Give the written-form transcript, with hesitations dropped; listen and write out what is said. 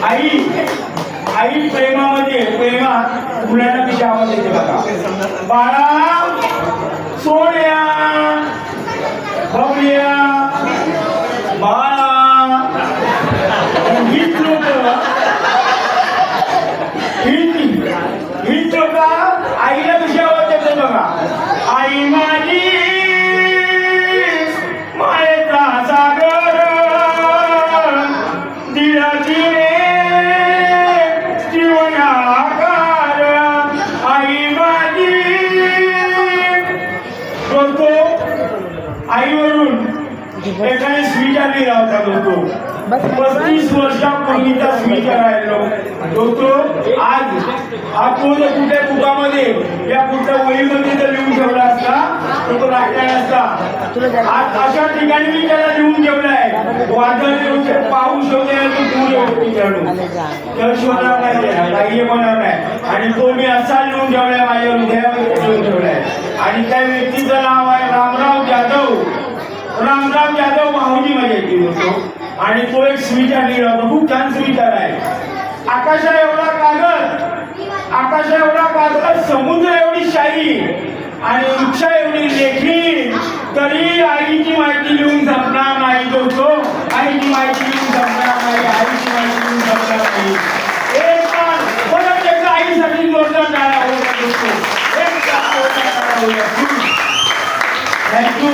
आई आई प्रेमामध्ये प्रेमा मुलांना कशी आवाज येते बघा. बाळा सोन्या बबल्या बाळा हीच लोक हीच लोक आईला कशी आवाज येते बघा. आई माझी मायेचा सागर दिलाची जीवनाकार आई माझी. दोस्तो आईवरून एकाने स्वीकार लिहिला होता दोस्तो. 35 वर्षापूर्वीचा स्वीकार राहिलो दोस्तो. आज तो जर कुठे कुटामध्ये या कुठल्या वहीमध्ये जर लिहून ठेवला असता तर तो राहिला असता. आज अशा ठिकाणी मी त्याला लिहून ठेवलाय. वादळ येऊ पाऊस येऊ दे तो पूर येऊ तर शोधणार नाही काही होणार नाही. आणि तो मी असा लिहून ठेवलाय माझ्या हृदयामध्ये लिहून ठेवलाय. आणि त्या व्यक्तीचं नाव आहे रामराव जाधव. रामराव जाधव माहुजी माझ्या येतील होतो. आणि तो एक स्वीकार लिहिला होता. खूप छान स्वीकार आहे. आकाशा एवढा कागद समुद्र एवढी शाही आणि वृक्षा एवढी लेखी तरी आईची माहिती लिहून संपणार नाही दोस्तो. आईची माहिती लिहून संपणार नाही. आईची माहिती लिहून संपणार नाही. एक परत एकदा आईसाठी जोरदार टाळ्या होत्या दोस्तो. एक थँक्यू.